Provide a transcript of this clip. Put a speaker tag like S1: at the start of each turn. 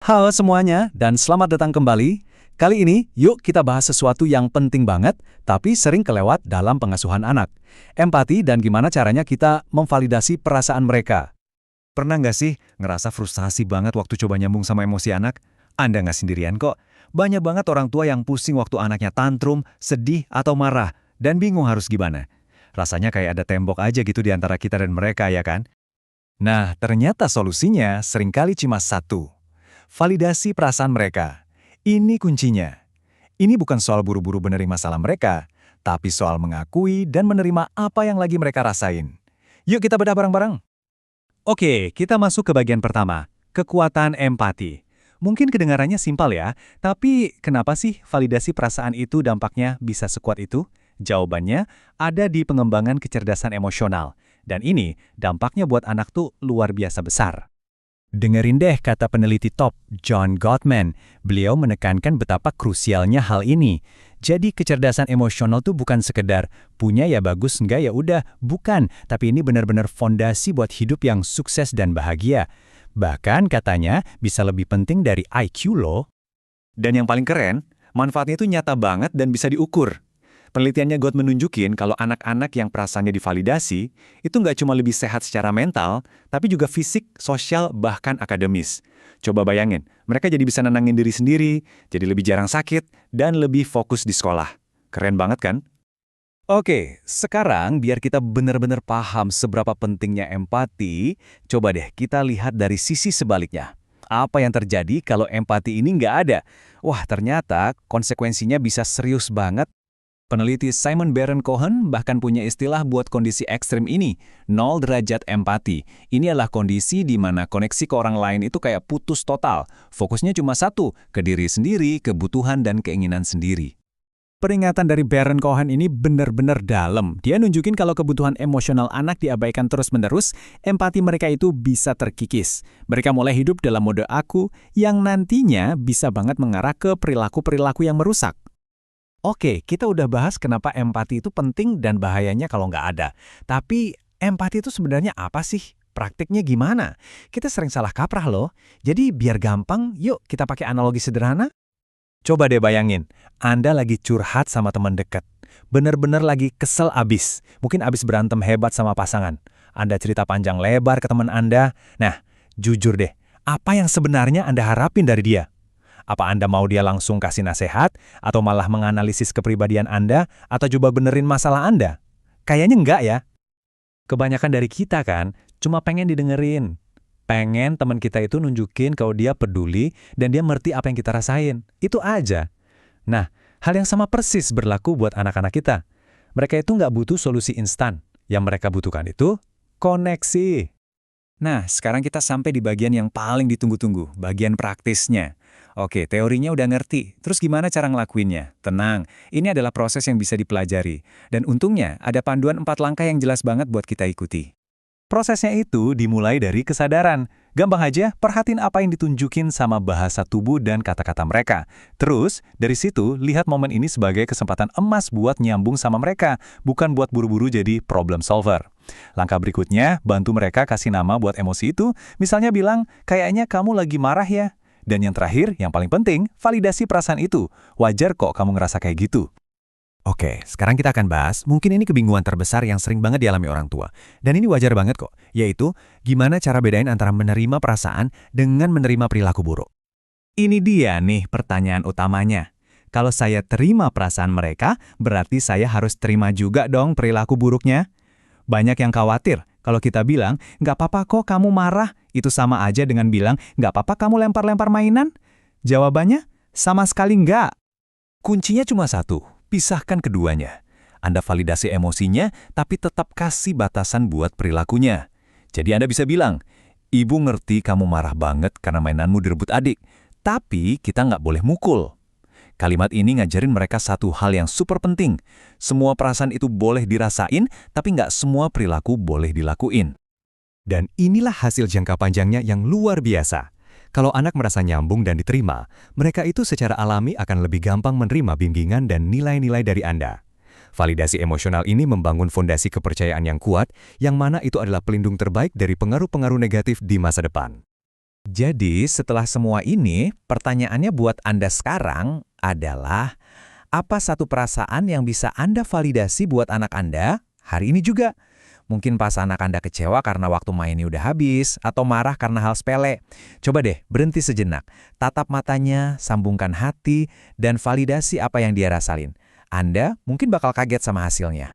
S1: Halo semuanya, dan selamat datang kembali. Kali ini, yuk kita bahas sesuatu yang penting banget, tapi sering kelewat dalam pengasuhan anak. Empati dan gimana caranya kita memvalidasi perasaan mereka.
S2: Pernah nggak sih ngerasa frustasi banget waktu coba nyambung sama emosi anak? Anda nggak sendirian kok. Banyak banget orang tua yang pusing waktu anaknya tantrum, sedih, atau marah, dan bingung harus gimana. Rasanya kayak ada tembok aja gitu di antara kita dan mereka, ya kan? Nah, ternyata solusinya seringkali cuma satu. Validasi perasaan mereka. Ini kuncinya. Ini bukan soal buru-buru benerin masalah mereka, tapi soal mengakui dan menerima apa yang lagi mereka rasain. Yuk kita bedah bareng-bareng.
S1: Oke, kita masuk ke bagian pertama, kekuatan empati. Mungkin kedengarannya simpel ya, tapi kenapa sih validasi perasaan itu dampaknya bisa sekuat itu? Jawabannya ada di pengembangan kecerdasan emosional. Dan ini dampaknya buat anak tuh luar biasa besar. Dengerin deh kata peneliti top, John Gottman. Beliau menekankan betapa krusialnya hal ini. Jadi kecerdasan emosional tuh bukan sekedar punya ya bagus, enggak ya udah, bukan. Tapi ini benar-benar fondasi buat hidup yang sukses dan bahagia. Bahkan katanya bisa lebih penting dari IQ loh.
S2: Dan yang paling keren, manfaatnya itu nyata banget dan bisa diukur. Penelitiannya Gottman menunjukin kalau anak-anak yang perasaannya divalidasi, itu nggak cuma lebih sehat secara mental, tapi juga fisik, sosial, bahkan akademis. Coba bayangin, mereka jadi bisa nenangin diri sendiri, jadi lebih jarang sakit, dan lebih fokus di sekolah. Keren banget kan?
S1: Oke, sekarang biar kita benar-benar paham seberapa pentingnya empati, coba deh kita lihat dari sisi sebaliknya. Apa yang terjadi kalau empati ini nggak ada? Wah, ternyata konsekuensinya bisa serius banget. Peneliti Simon Baron-Cohen bahkan punya istilah buat kondisi ekstrim ini, 0 derajat empati. Ini adalah kondisi di mana koneksi ke orang lain itu kayak putus total. Fokusnya cuma satu, ke diri sendiri, kebutuhan dan keinginan sendiri. Peringatan dari Baron-Cohen ini benar-benar dalam. Dia nunjukin kalau kebutuhan emosional anak diabaikan terus-menerus, empati mereka itu bisa terkikis. Mereka mulai hidup dalam mode aku yang nantinya bisa banget mengarah ke perilaku-perilaku yang merusak. Oke, kita udah bahas kenapa empati itu penting dan bahayanya kalau nggak ada. Tapi empati itu sebenarnya apa sih? Praktiknya gimana? Kita sering salah kaprah loh. Jadi biar gampang, yuk kita pakai analogi sederhana. Coba deh bayangin, Anda lagi curhat sama teman dekat. Bener-bener lagi kesel abis. Mungkin abis berantem hebat sama pasangan. Anda cerita panjang lebar ke teman Anda. Nah, jujur deh, apa yang sebenarnya Anda harapin dari dia? Apa Anda mau dia langsung kasih nasihat, atau malah menganalisis kepribadian Anda, atau coba benerin masalah Anda? Kayaknya enggak ya. Kebanyakan dari kita kan, cuma pengen didengerin. Pengen teman kita itu nunjukin kalau dia peduli, dan dia ngerti apa yang kita rasain. Itu aja. Nah, hal yang sama persis berlaku buat anak-anak kita. Mereka itu nggak butuh solusi instan. Yang mereka butuhkan itu koneksi. Nah, sekarang kita sampai di bagian yang paling ditunggu-tunggu, bagian praktisnya. Oke, teorinya udah ngerti. Terus gimana cara ngelakuinnya? Tenang, ini adalah proses yang bisa dipelajari. Dan untungnya ada panduan 4 langkah yang jelas banget buat kita ikuti. Prosesnya itu dimulai dari kesadaran. Gampang aja, perhatiin apa yang ditunjukin sama bahasa tubuh dan kata-kata mereka. Terus, dari situ, lihat momen ini sebagai kesempatan emas buat nyambung sama mereka, bukan buat buru-buru jadi problem solver. Langkah berikutnya, bantu mereka kasih nama buat emosi itu. Misalnya bilang, kayaknya kamu lagi marah ya. Dan yang terakhir, yang paling penting, validasi perasaan itu. Wajar kok kamu ngerasa kayak gitu. Oke, sekarang kita akan bahas, mungkin ini kebingungan terbesar yang sering banget dialami orang tua. Dan ini wajar banget kok, yaitu gimana cara bedain antara menerima perasaan dengan menerima perilaku buruk. Ini dia nih pertanyaan utamanya. Kalau saya terima perasaan mereka, berarti saya harus terima juga dong perilaku buruknya. Banyak yang khawatir, kalau kita bilang, nggak apa-apa kok kamu marah, itu sama aja dengan bilang, nggak apa-apa kamu lempar-lempar mainan? Jawabannya, sama sekali nggak. Kuncinya cuma satu, pisahkan keduanya. Anda validasi emosinya, tapi tetap kasih batasan buat perilakunya. Jadi Anda bisa bilang, ibu ngerti kamu marah banget karena mainanmu direbut adik, tapi kita nggak boleh mukul. Kalimat ini ngajarin mereka satu hal yang super penting. Semua perasaan itu boleh dirasain, tapi nggak semua perilaku boleh dilakuin. Dan inilah hasil jangka panjangnya yang luar biasa. Kalau anak merasa nyambung dan diterima, mereka itu secara alami akan lebih gampang menerima bimbingan dan nilai-nilai dari Anda. Validasi emosional ini membangun fondasi kepercayaan yang kuat, yang mana itu adalah pelindung terbaik dari pengaruh-pengaruh negatif di masa depan. Jadi, setelah semua ini, pertanyaannya buat Anda sekarang adalah, apa satu perasaan yang bisa Anda validasi buat anak Anda hari ini juga? Mungkin pas anak Anda kecewa karena waktu mainnya udah habis, atau marah karena hal sepele. Coba deh, berhenti sejenak. Tatap matanya, sambungkan hati, dan validasi apa yang dia rasain. Anda mungkin bakal kaget sama hasilnya.